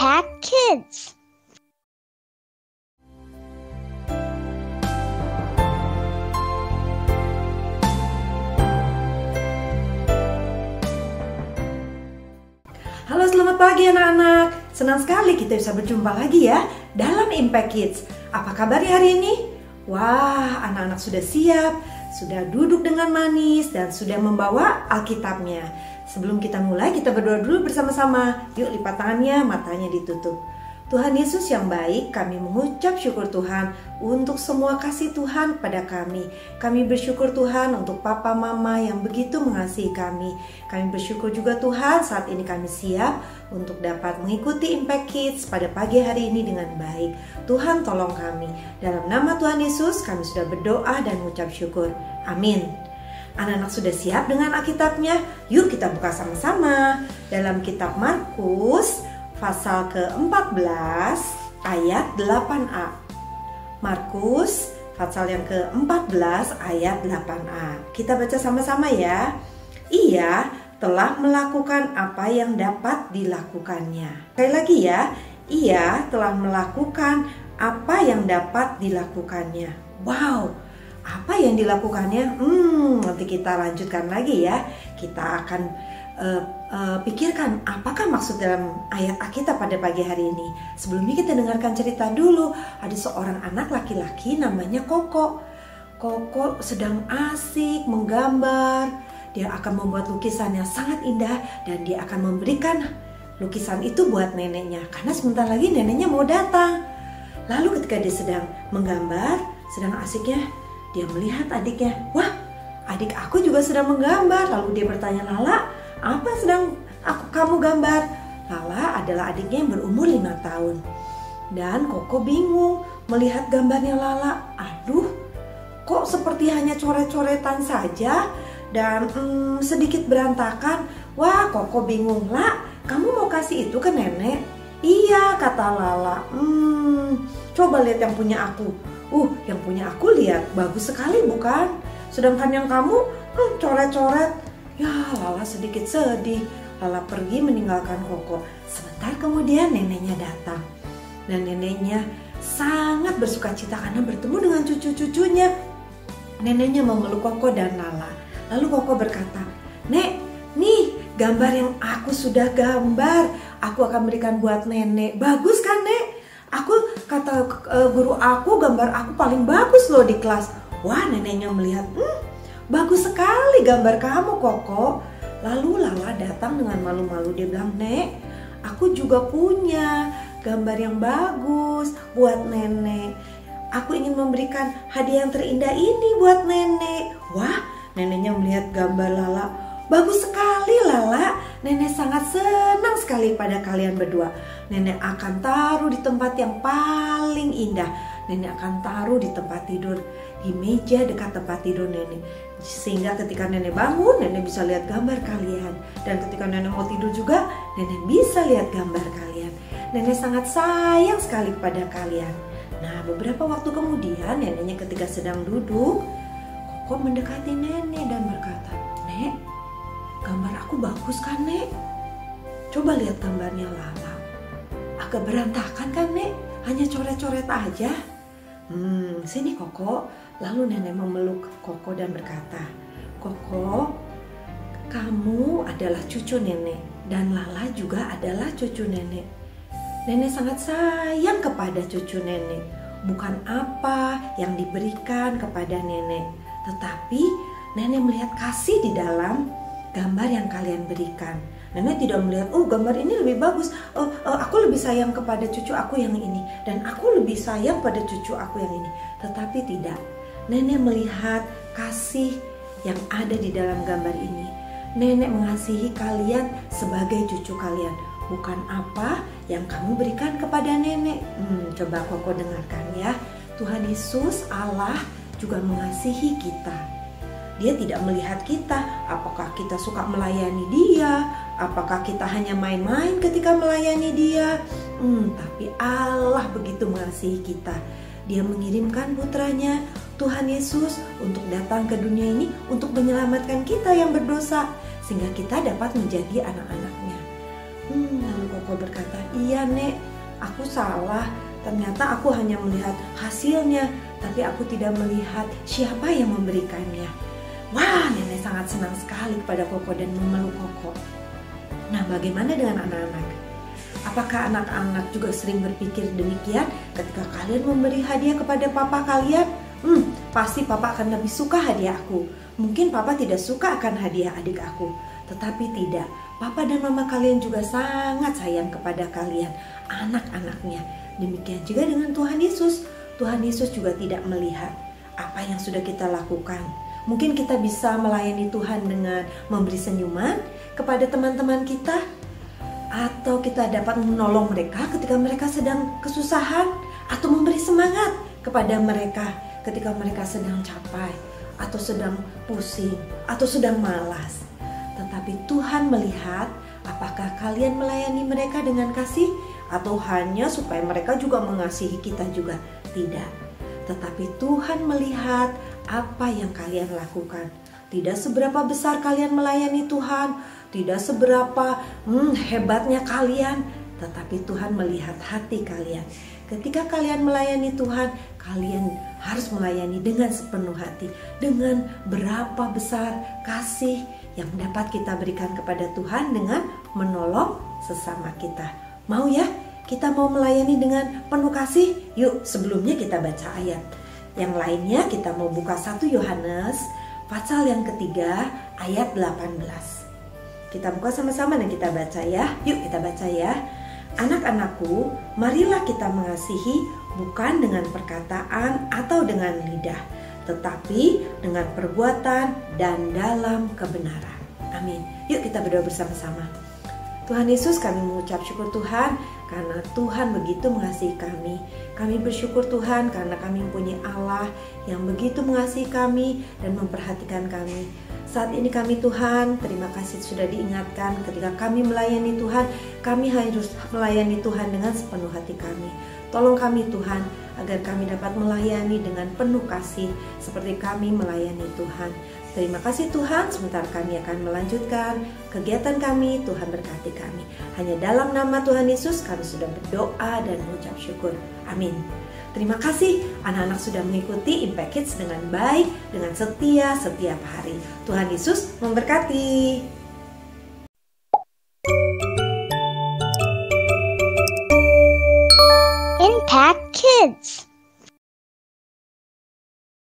Impact Kids. Halo, selamat pagi anak-anak. Senang sekali kita bisa berjumpa lagi ya dalam Impact Kids. Apa kabarnya hari ini? Wah, anak-anak sudah siap, sudah duduk dengan manis dan sudah membawa Alkitabnya. Sebelum kita mulai, kita berdoa dulu bersama-sama. Yuk, lipat tangannya, matanya ditutup. Tuhan Yesus yang baik, kami mengucap syukur Tuhan untuk semua kasih Tuhan pada kami. Kami bersyukur Tuhan untuk papa mama yang begitu mengasihi kami. Kami bersyukur juga Tuhan saat ini kami siap untuk dapat mengikuti Impact Kids pada pagi hari ini dengan baik. Tuhan tolong kami. Dalam nama Tuhan Yesus kami sudah berdoa dan mengucap syukur. Amin. Anak-anak sudah siap dengan Alkitabnya? Yuk kita buka sama-sama dalam kitab Markus pasal ke-14 ayat 8a. Markus pasal yang ke-14 ayat 8a. Kita baca sama-sama ya. Ia telah melakukan apa yang dapat dilakukannya. Sekali lagi ya. Ia telah melakukan apa yang dapat dilakukannya. Wow, apa yang dilakukannya? Nanti kita lanjutkan lagi ya. Kita akan pikirkan apakah maksud dalam ayat Alkitab pada pagi hari ini. Sebelumnya kita dengarkan cerita dulu. Ada seorang anak laki-laki namanya Koko. Koko sedang asik menggambar. Dia akan membuat lukisan yang sangat indah dan dia akan memberikan lukisan itu buat neneknya karena sebentar lagi neneknya mau datang. Lalu ketika dia sedang menggambar, sedang asiknya, dia melihat adiknya. Wah, adik aku juga sedang menggambar. Lalu dia bertanya, Lala, apa yang sedang kamu gambar? Lala adalah adiknya yang berumur 5 tahun. Dan Koko bingung melihat gambarnya Lala. Aduh, kok seperti hanya coret-coretan saja dan sedikit berantakan. Wah, Koko bingung. La, kamu mau kasih itu ke nenek? Iya, kata Lala. Coba lihat yang punya aku. Yang punya aku lihat bagus sekali bukan? Sedangkan yang kamu coret-coret. Ya, Lala sedikit sedih. Lala pergi meninggalkan Koko. Sebentar kemudian neneknya datang. Dan neneknya sangat bersukacita karena bertemu dengan cucu-cucunya. Neneknya memeluk Koko dan Lala. Lalu Koko berkata, Nek, nih gambar yang aku sudah gambar. Aku akan berikan buat nenek. Bagus kan, Nek? Aku kata guru aku, gambar aku paling bagus loh di kelas. Wah, neneknya melihat, bagus sekali gambar kamu, Koko. Lalu Lala datang dengan malu-malu. Dia bilang, Nek, aku juga punya gambar yang bagus buat nenek. Aku ingin memberikan hadiah yang terindah ini buat nenek. Wah, neneknya melihat gambar Lala. Bagus sekali, Lala. Nenek sangat senang sekali pada kalian berdua. Nenek akan taruh di tempat yang paling indah. Nenek akan taruh di tempat tidur, di meja dekat tempat tidur nenek. Sehingga ketika nenek bangun, nenek bisa lihat gambar kalian. Dan ketika nenek mau tidur juga, nenek bisa lihat gambar kalian. Nenek sangat sayang sekali kepada kalian. Nah, beberapa waktu kemudian, neneknya ketika sedang duduk, Koko mendekati nenek dan berkata, Nek, gambar aku bagus kan, Nek? Coba lihat gambarnya Lala. Agak berantakan kan, Nek? Hanya coret-coret aja. Sini Koko. Lalu nenek memeluk Koko dan berkata, Koko, kamu adalah cucu nenek dan Lala juga adalah cucu nenek. Nenek sangat sayang kepada cucu nenek. Bukan apa yang diberikan kepada nenek, tetapi nenek melihat kasih di dalam gambar yang kalian berikan. Nenek tidak melihat, gambar ini lebih bagus, aku lebih sayang kepada cucu aku yang ini, dan aku lebih sayang pada cucu aku yang ini. Tetapi tidak, nenek melihat kasih yang ada di dalam gambar ini. Nenek mengasihi kalian sebagai cucu kalian, bukan apa yang kamu berikan kepada nenek. Coba Koko dengarkan ya. Tuhan Yesus Allah juga mengasihi kita. Dia tidak melihat kita, apakah kita suka melayani dia, apakah kita hanya main-main ketika melayani dia. Tapi Allah begitu mengasihi kita. Dia mengirimkan putranya, Tuhan Yesus, untuk datang ke dunia ini untuk menyelamatkan kita yang berdosa, sehingga kita dapat menjadi anak-anaknya. Lalu Koko berkata, "Iya Nek, aku salah. Ternyata aku hanya melihat hasilnya, tapi aku tidak melihat siapa yang memberikannya." Wah, nenek sangat senang sekali kepada Koko dan memeluk Koko. Nah, bagaimana dengan anak-anak? Apakah anak-anak juga sering berpikir demikian ketika kalian memberi hadiah kepada papa kalian? Pasti papa akan lebih suka hadiah aku. Mungkin papa tidak suka akan hadiah adik aku. Tetapi tidak, papa dan mama kalian juga sangat sayang kepada kalian, anak-anaknya. Demikian juga dengan Tuhan Yesus. Tuhan Yesus juga tidak melihat apa yang sudah kita lakukan. Mungkin kita bisa melayani Tuhan dengan memberi senyuman kepada teman-teman kita, atau kita dapat menolong mereka ketika mereka sedang kesusahan, atau memberi semangat kepada mereka ketika mereka sedang capai, atau sedang pusing, atau sedang malas. Tetapi Tuhan melihat apakah kalian melayani mereka dengan kasih, atau hanya supaya mereka juga mengasihi kita juga. Tidak. Tetapi Tuhan melihat apa yang kalian lakukan. Tidak seberapa besar kalian melayani Tuhan, tidak seberapa hebatnya kalian, tetapi Tuhan melihat hati kalian. Ketika kalian melayani Tuhan, kalian harus melayani dengan sepenuh hati, dengan berapa besar kasih yang dapat kita berikan kepada Tuhan dengan menolong sesama kita. Mau ya? Kita mau melayani dengan penuh kasih? Yuk, sebelumnya kita baca ayat. Yang lainnya kita mau buka 1 Yohanes pasal yang ketiga ayat 18. Kita buka sama-sama dan kita baca ya. Yuk kita baca ya. "Anak-anakku, marilah kita mengasihi bukan dengan perkataan atau dengan lidah, tetapi dengan perbuatan dan dalam kebenaran." Amin. Yuk kita berdoa bersama-sama. Tuhan Yesus, kami mengucap syukur Tuhan karena Tuhan begitu mengasihi kami. Kami bersyukur Tuhan karena kami mempunyai Allah yang begitu mengasihi kami dan memperhatikan kami. Saat ini kami Tuhan, terima kasih sudah diingatkan ketika kami melayani Tuhan, kami harus melayani Tuhan dengan sepenuh hati kami. Tolong kami Tuhan, agar kami dapat melayani dengan penuh kasih seperti kami melayani Tuhan. Terima kasih Tuhan, sebentar kami akan melanjutkan kegiatan kami. Tuhan berkati kami. Hanya dalam nama Tuhan Yesus kami sudah berdoa dan mengucap syukur. Amin. Terima kasih anak-anak sudah mengikuti Impact Kids dengan baik, dengan setia setiap hari. Tuhan Yesus memberkati. Impact Kids.